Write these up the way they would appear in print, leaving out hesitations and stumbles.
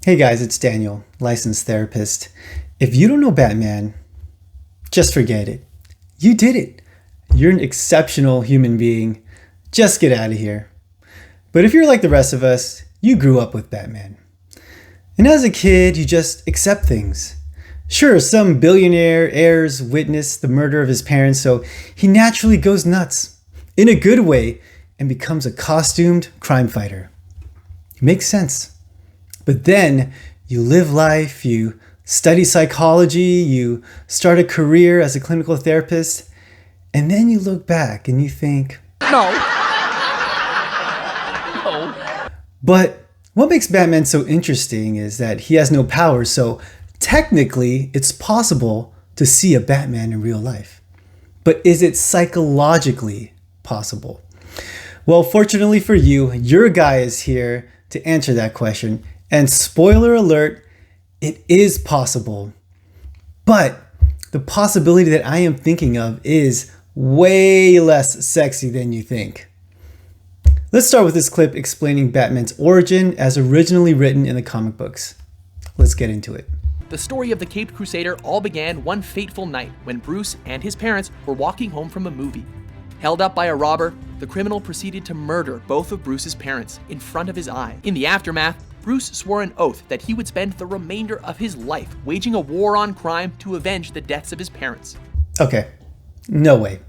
Hey guys, it's Daniel, licensed therapist. If you don't know Batman, just forget it. You did it. You're an exceptional human being. Just get out of here. But if you're like the rest of us, you grew up with Batman. And as a kid, you just accept things. Sure, some billionaire heirs witness the murder of his parents, so he naturally goes nuts, in a good way, and becomes a costumed crime fighter. It makes sense. But then you live life, you study psychology, you start a career as a clinical therapist, and then you look back and you think, No. No. but what makes Batman so interesting is that he has no powers, so technically it's possible to see a Batman in real life. But is it psychologically possible? Well, fortunately for you, your guy is here to answer that question. And spoiler alert, it is possible. But the possibility that I am thinking of is way less sexy than you think. Let's start with this clip explaining Batman's origin as originally written in the comic books. Let's get into it. The story of the Caped Crusader all began one fateful night when Bruce and his parents were walking home from a movie. Held up by a robber, the criminal proceeded to murder both of Bruce's parents in front of his eyes. In the aftermath, Bruce swore an oath that he would spend the remainder of his life waging a war on crime to avenge the deaths of his parents. Okay, no way.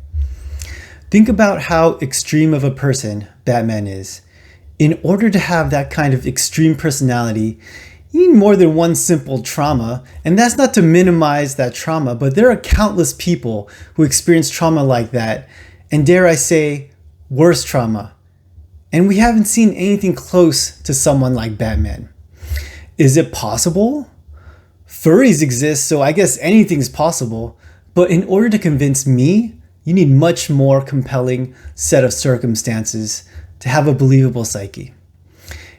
Think about how extreme of a person Batman is. In order to have that kind of extreme personality, you need more than one simple trauma, and that's not to minimize that trauma, but there are countless people who experience trauma like that, and dare I say, worse trauma. And we haven't seen anything close to someone like Batman. Is it possible? Furries exist, so I guess anything's possible. But in order to convince me, you need much more compelling set of circumstances to have a believable psyche.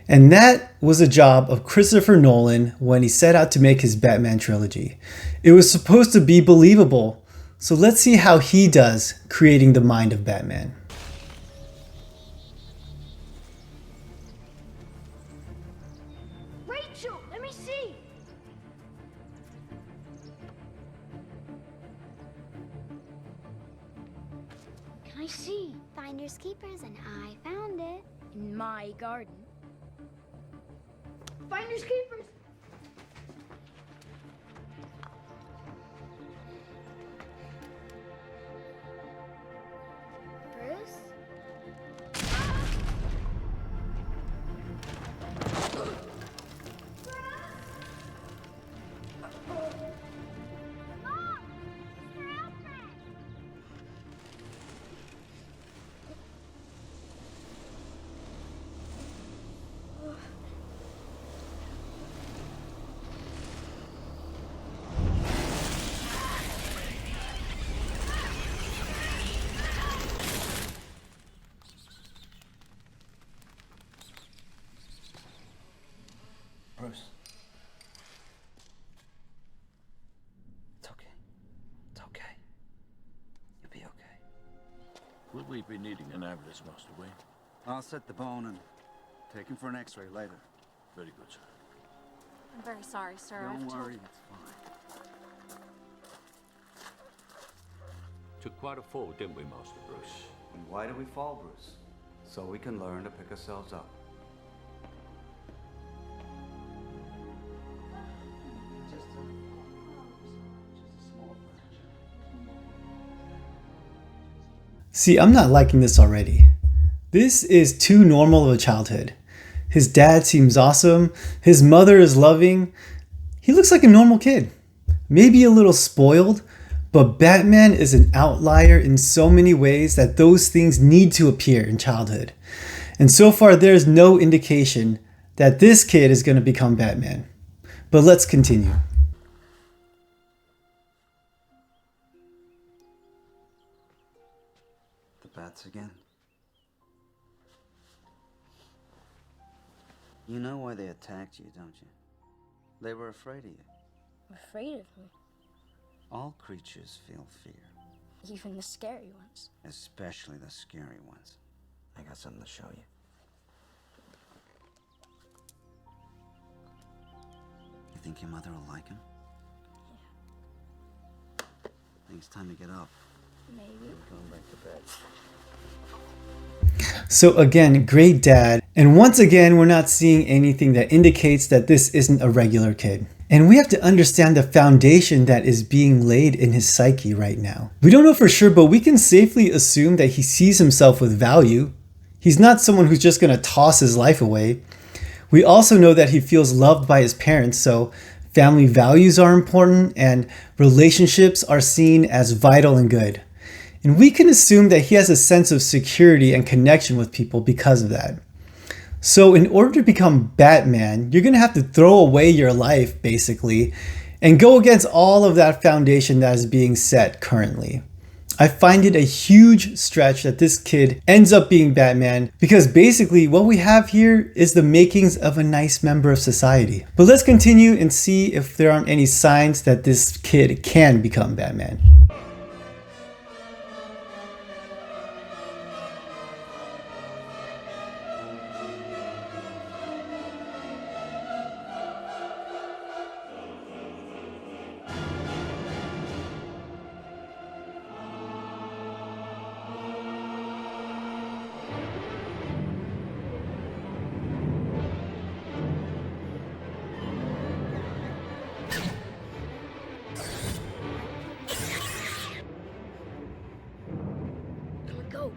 And that was the job of Christopher Nolan when he set out to make his Batman trilogy. It was supposed to be believable. So let's see how he does creating the mind of Batman. Rachel, let me see. Can I see? Finders keepers, and I found it. In my garden. Finders keepers. Bruce? Mom! Mr. Alfred! Bruce. It's okay. It's okay. You'll be okay. Will we be needing an ambulance, Master Wayne? I'll set the bone and take him for an x-ray later. Very good, sir. I'm very sorry, sir. Don't worry, it's fine. Took quite a fall, didn't we, Master Bruce? And why do we fall, Bruce? So we can learn to pick ourselves up. Just a small fracture. See, I'm not liking this already. This is too normal of a childhood. His dad seems awesome. His mother is loving. He looks like a normal kid. Maybe a little spoiled, but Batman is an outlier in so many ways that those things need to appear in childhood. And so far, there's no indication that this kid is going to become Batman. But let's continue. The bats again. You know why they attacked you, don't you? They were afraid of you. Afraid of me. All creatures feel fear, Even the scary ones. especially the scary ones. I got something to show you. think your mother will like him? I think it's time to get up. Maybe. Going back to bed. So again, great dad. And once again, we're not seeing anything that indicates that this isn't a regular kid. And we have to understand the foundation that is being laid in his psyche right now. We don't know for sure, but we can safely assume that he sees himself with value. He's not someone who's just going to toss his life away. We also know that he feels loved by his parents, so family values are important and relationships are seen as vital and good. And we can assume that he has a sense of security and connection with people because of that. So in order to become Batman, you're going to have to throw away your life, basically, and go against all of that foundation that is being set currently. I find it a huge stretch that this kid ends up being Batman because basically what we have here is the makings of a nice member of society. But let's continue and see if there aren't any signs that this kid can become Batman. Can we go?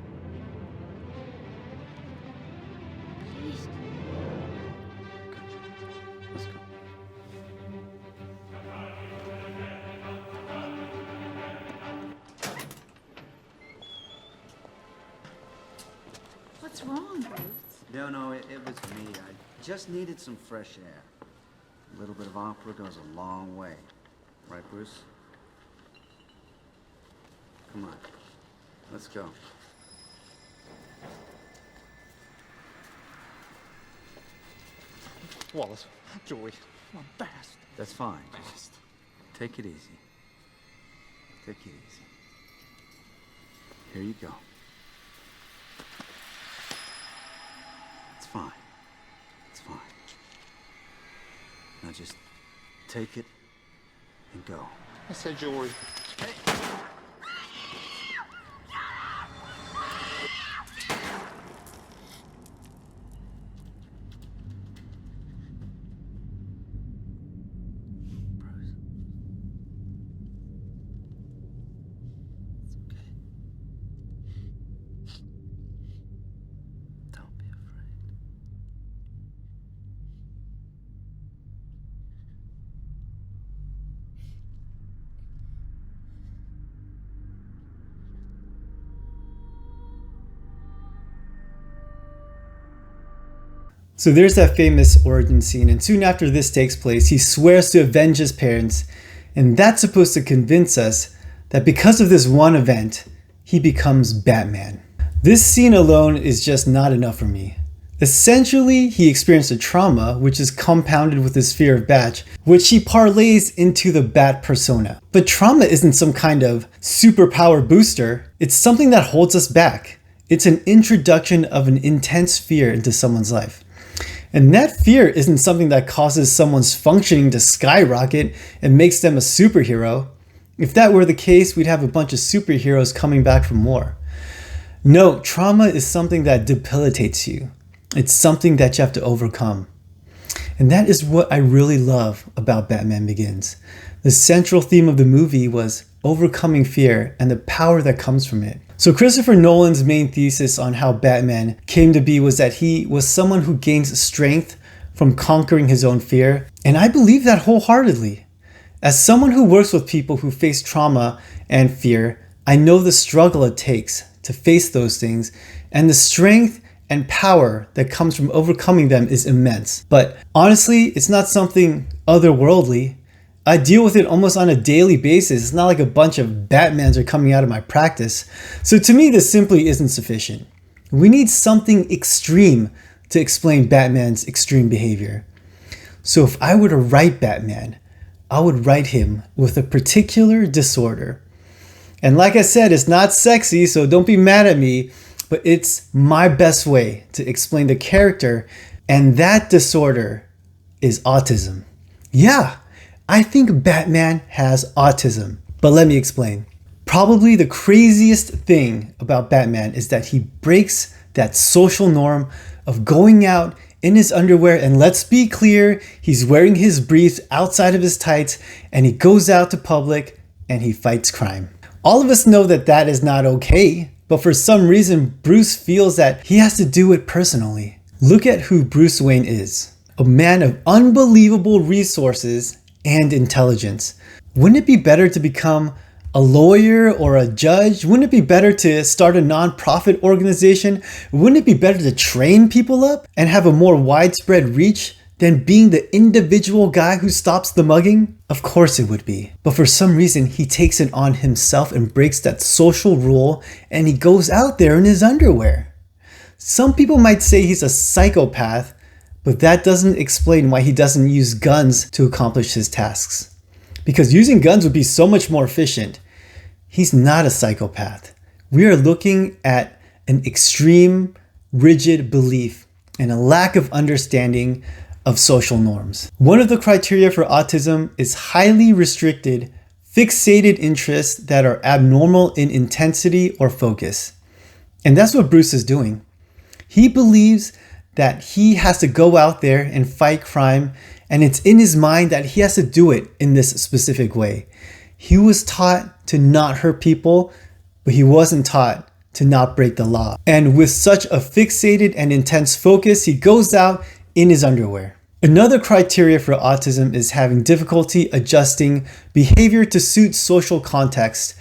Please. Let's go. What's wrong, Bruce? No, it was me. I just needed some fresh air. A little bit of opera goes a long way. Right, Bruce? Come on. Let's go. Wallace, Joey, I'm fast. That's fine. Just take it easy. Take it easy. Here you go. It's fine. It's fine. Now just take it and go. I said, Joey. Bruce. It's okay. Don't be afraid. So there's that famous origin scene, and soon after this takes place, he swears to avenge his parents, and that's supposed to convince us that because of this one event, he becomes Batman. This scene alone is just not enough for me. Essentially, he experienced a trauma, which is compounded with his fear of bats, which he parlays into the Bat persona. But trauma isn't some kind of superpower booster, it's something that holds us back. It's an introduction of an intense fear into someone's life. And that fear isn't something that causes someone's functioning to skyrocket and makes them a superhero. If that were the case, we'd have a bunch of superheroes coming back from war. No, trauma is something that debilitates you. It's something that you have to overcome. And that is what I really love about Batman Begins. The central theme of the movie was overcoming fear and the power that comes from it. So Christopher Nolan's main thesis on how Batman came to be was that he was someone who gains strength from conquering his own fear. And I believe that wholeheartedly. As someone who works with people who face trauma and fear, I know the struggle it takes to face those things, and the strength and power that comes from overcoming them is immense. But honestly, it's not something otherworldly. I deal with it almost on a daily basis. It's not like a bunch of Batmans are coming out of my practice. So to me, this simply isn't sufficient. We need something extreme to explain Batman's extreme behavior. So if I were to write Batman, I would write him with a particular disorder. And like I said, it's not sexy, so don't be mad at me, but it's my best way to explain the character, and that disorder is autism. Yeah, I think Batman has autism. But let me explain. Probably the craziest thing about Batman is that he breaks that social norm of going out in his underwear, and let's be clear, he's wearing his briefs outside of his tights, and he goes out to public and he fights crime. All of us know that that is not okay, but for some reason, Bruce feels that he has to do it personally. Look at who Bruce Wayne is. A man of unbelievable resources and intelligence. Wouldn't it be better to become a lawyer or a judge? Wouldn't it be better to start a non-profit organization? Wouldn't it be better to train people up and have a more widespread reach than being the individual guy who stops the mugging? Of course it would be. But for some reason, he takes it on himself and breaks that social rule, and he goes out there in his underwear. Some people might say he's a psychopath, but that doesn't explain why he doesn't use guns to accomplish his tasks. Because using guns would be so much more efficient. He's not a psychopath. We are looking at an extreme, rigid belief and a lack of understanding of social norms. One of the criteria for autism is highly restricted, fixated interests that are abnormal in intensity or focus. And that's what Bruce is doing. He believes that he has to go out there and fight crime, and it's in his mind that he has to do it in this specific way. He was taught to not hurt people, but he wasn't taught to not break the law. And with such a fixated and intense focus, he goes out in his underwear. Another criteria for autism is having difficulty adjusting behavior to suit social context.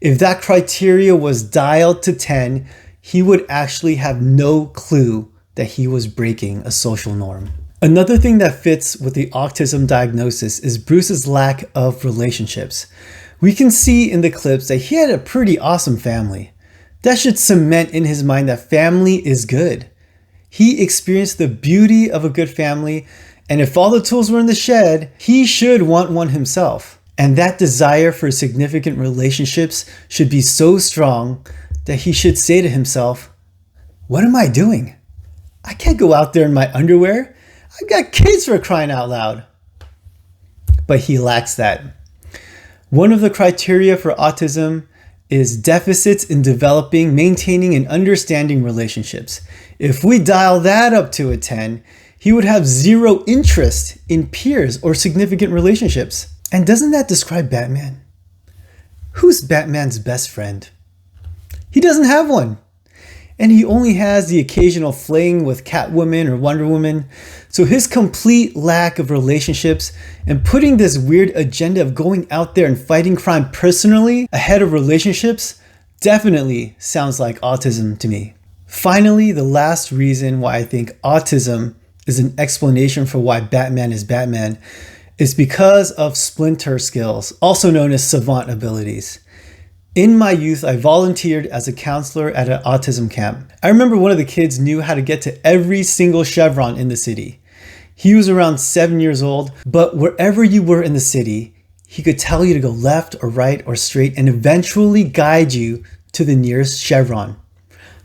If that criteria was dialed to 10, he would actually have no clue that he was breaking a social norm. Another thing that fits with the autism diagnosis is Bruce's lack of relationships. We can see in the clips that he had a pretty awesome family. That should cement in his mind that family is good. He experienced the beauty of a good family, and if all the tools were in the shed, he should want one himself. And that desire for significant relationships should be so strong that he should say to himself, "What am I doing? I can't go out there in my underwear. I've got kids, for crying out loud." But he lacks that. One of the criteria for autism is deficits in developing, maintaining, and understanding relationships. If we dial that up to a 10, he would have zero interest in peers or significant relationships. And doesn't that describe Batman? Who's Batman's best friend? He doesn't have one. And he only has the occasional fling with Catwoman or Wonder Woman. So his complete lack of relationships and putting this weird agenda of going out there and fighting crime personally ahead of relationships definitely sounds like autism to me. Finally, the last reason why I think autism is an explanation for why Batman is Batman is because of splinter skills, also known as savant abilities. In my youth, I volunteered as a counselor at an autism camp. I remember one of the kids knew how to get to every single chevron in the city. He was around 7 years old, but wherever you were in the city, he could tell you to go left or right or straight and eventually guide you to the nearest chevron.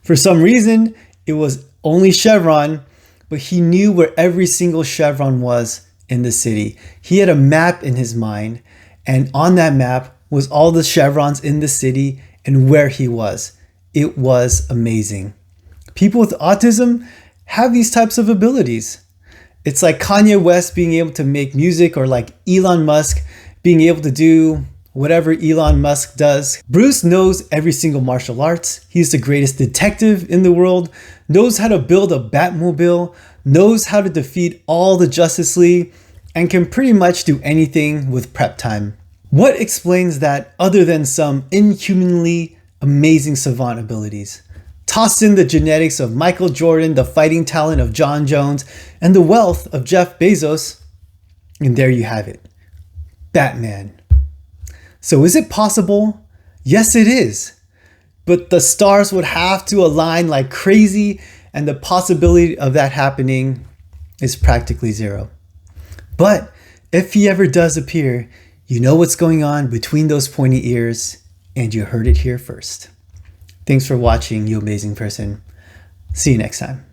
For some reason, it was only chevron, but he knew where every single chevron was in the city. He had a map in his mind, and on that map was all the chevrons in the city and where he was. It was amazing. People with autism have these types of abilities. It's like Kanye West being able to make music, or like Elon Musk being able to do whatever Elon Musk does. Bruce knows every single martial arts. He's the greatest detective in the world, knows how to build a Batmobile, knows how to defeat all the Justice League, and can pretty much do anything with prep time. What explains that other than some inhumanly amazing savant abilities? Toss in the genetics of Michael Jordan, the fighting talent of John Jones, and the wealth of Jeff Bezos, and there you have it. Batman. So is it possible? Yes, it is. But the stars would have to align like crazy, and the possibility of that happening is practically zero. But if he ever does appear, you know what's going on between those pointy ears, and you heard it here first. Thanks for watching, you amazing person. See you next time.